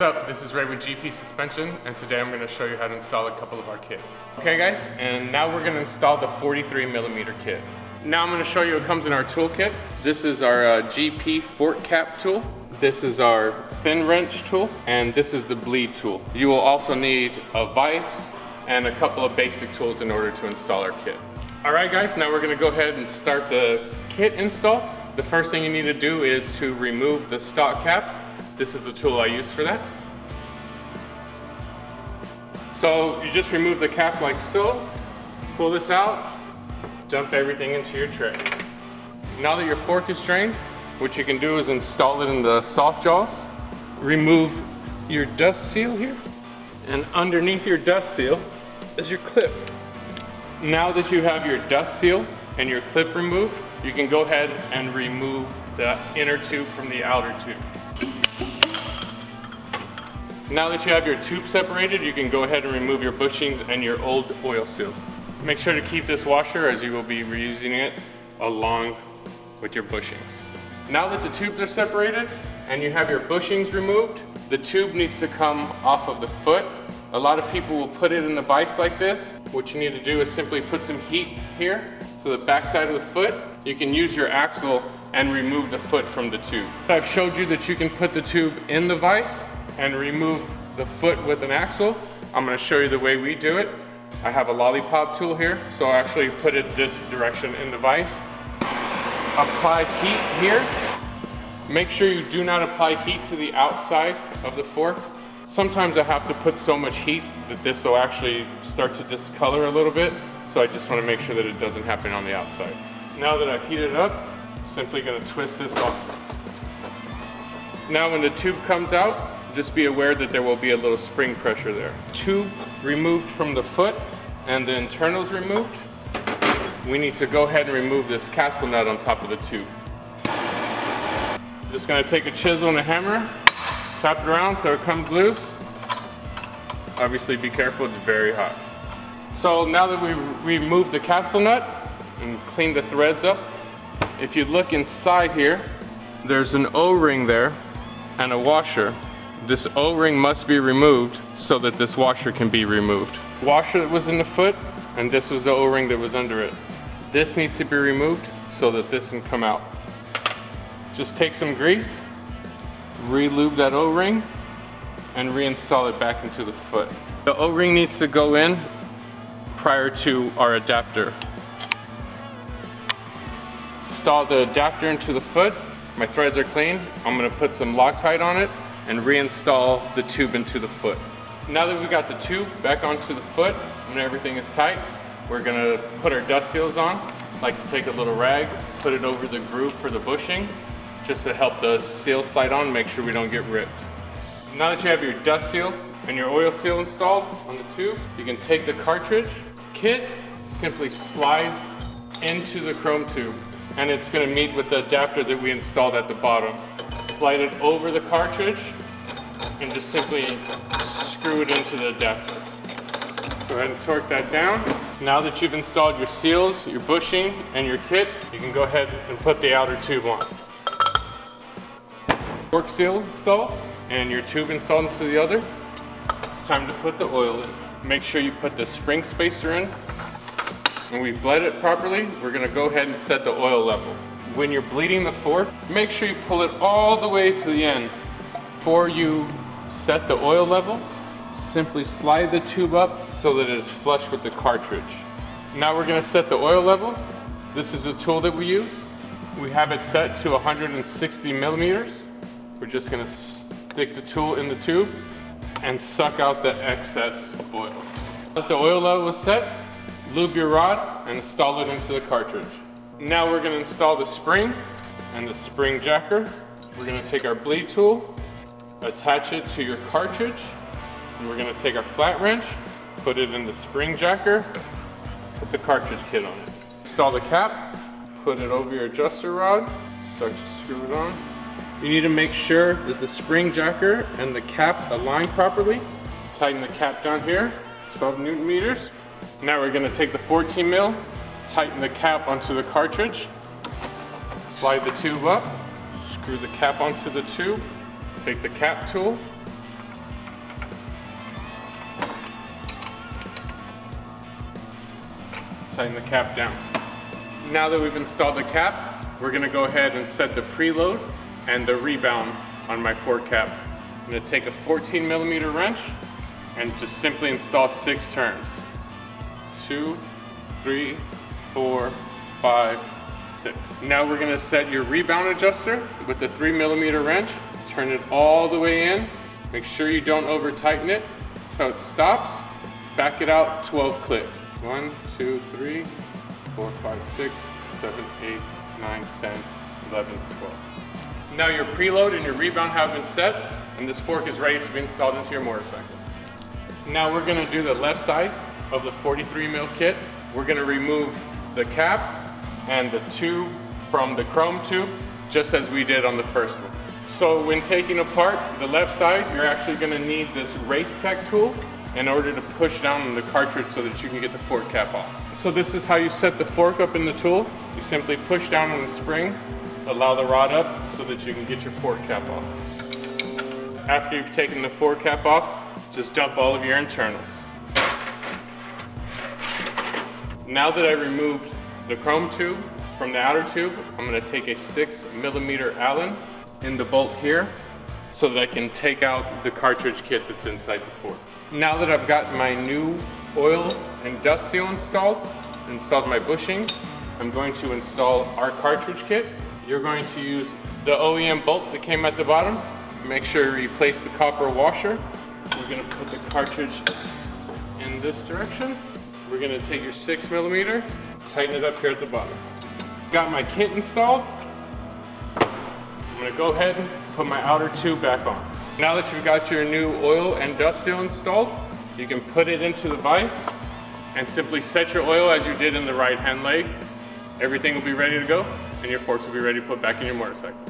What's up, this is Ray with GP Suspension, and today I'm going to show you how to install a couple of our kits. Okay guys, and now we're going to install the 43mm kit. Now I'm going to show you what comes in our toolkit. This is our GP fork cap tool. This is our thin wrench tool, and this is the bleed tool. You will also need a vise and a couple of basic tools in order to install our kit. Alright guys, now we're going to go ahead and start the kit install. The first thing you need to do is to remove the stock cap. This is the tool I use for that. So you just remove the cap like so, pull this out, dump everything into your tray. Now that your fork is drained, what you can do is install it in the soft jaws. Remove your dust seal here, and underneath your dust seal is your clip. Now that you have your dust seal and your clip removed, you can go ahead and remove the inner tube from the outer tube. Now that you have your tube separated, you can go ahead and remove your bushings and your old oil seal. Make sure to keep this washer as you will be reusing it along with your bushings. Now that the tubes are separated and you have your bushings removed, the tube needs to come off of the foot. A lot of people will put it in the vise like this. What you need to do is simply put some heat here to the back side of the foot. You can use your axle and remove the foot from the tube. I've showed you that you can put the tube in the vise and remove the foot with an axle. I'm going to show you the way we do it. I have a lollipop tool here, so I actually put it this direction in the vise. Apply heat here. Make sure you do not apply heat to the outside of the fork. Sometimes I have to put so much heat that this will actually start to discolor a little bit, so I just want to make sure that it doesn't happen on the outside. Now that I've heated it up, I'm simply going to twist this off. Now when the tube comes out, just be aware that there will be a little spring pressure there. Tube removed from the foot and the internals removed. We need to go ahead and remove this castle nut on top of the tube. Just going to take a chisel and a hammer, tap it around so it comes loose. Obviously be careful, it's very hot. So now that we removed the castle nut and cleaned the threads up, if you look inside here, there's an O-ring there and a washer. This O-ring must be removed so that this washer can be removed. The washer that was in the foot, and this was the O-ring that was under it. This needs to be removed so that this can come out. Just take some grease, re-lube that O-ring, and reinstall it back into the foot. The O-ring needs to go in prior to our adapter. Install the adapter into the foot. My threads are clean. I'm going to put some Loctite on it and reinstall the tube into the foot. Now that we've got the tube back onto the foot and everything is tight, we're gonna put our dust seals on. I like to take a little rag, put it over the groove for the bushing, just to help the seal slide on, make sure we don't get ripped. Now that you have your dust seal and your oil seal installed on the tube, you can take the cartridge. Kit simply slides into the chrome tube, and it's gonna meet with the adapter that we installed at the bottom. Slide it over the cartridge and just simply screw it into the adapter. Go ahead and torque that down. Now that you've installed your seals, your bushing, and your kit, you can go ahead and put the outer tube on. Fork seal installed and your tube installed into the other. It's time to put the oil in. Make sure you put the spring spacer in. When we've bled it properly, we're gonna go ahead and set the oil level. When you're bleeding the fork, make sure you pull it all the way to the end. Before you set the oil level, simply slide the tube up so that it is flush with the cartridge. Now we're going to set the oil level. This is a tool that we use. We have it set to 160 millimeters. We're just going to stick the tool in the tube and suck out the excess oil. Let the oil level is set, lube your rod and install it into the cartridge. Now we're going to install the spring and the spring jacker. We're going to take our bleed tool, attach it to your cartridge, and we're going to take our flat wrench, put it in the spring jacker, put the cartridge kit on it. Install the cap, put it over your adjuster rod, start to screw it on. You need to make sure that the spring jacker and the cap align properly. Tighten the cap down here, 12 Newton meters. Now we're going to take the 14 mil, tighten the cap onto the cartridge, slide the tube up, screw the cap onto the tube, take the cap tool, tighten the cap down. Now that we've installed the cap, we're gonna go ahead and set the preload and the rebound on my fork cap. I'm gonna take a 14mm wrench and just simply install 6 turns. 2, 3, 4, 5, 6. Now we're gonna set your rebound adjuster with the 3mm wrench. Turn it all the way in. Make sure you don't over tighten it until it stops. Back it out 12 clicks. 1, 2, 3, 4, 5, 6, 7, 8, 9, 10, 11, 12. Now your preload and your rebound have been set, and this fork is ready to be installed into your motorcycle. Now we're gonna do the left side of the 43mm kit. We're gonna remove the cap and the tube from the chrome tube, just as we did on the first one. So when taking apart the left side, you're actually gonna need this race tech tool in order to push down on the cartridge so that you can get the fork cap off. So this is how you set the fork up in the tool. You simply push down on the spring, allow the rod up so that you can get your fork cap off. After you've taken the fork cap off, just dump all of your internals. Now that I removed the chrome tube from the outer tube, I'm gonna take a 6mm Allen in the bolt here so that I can take out the cartridge kit that's inside the fork. Now that I've got my new oil and dust seal installed my bushings, I'm going to install our cartridge kit. You're going to use the OEM bolt that came at the bottom. Make sure you place the copper washer. We're gonna put the cartridge in this direction. We're gonna take your 6mm, tighten it up here at the bottom. Got my kit installed. I'm gonna go ahead and put my outer tube back on. Now that you've got your new oil and dust seal installed, you can put it into the vise and simply set your oil as you did in the right hand leg. Everything will be ready to go and your forks will be ready to put back in your motorcycle.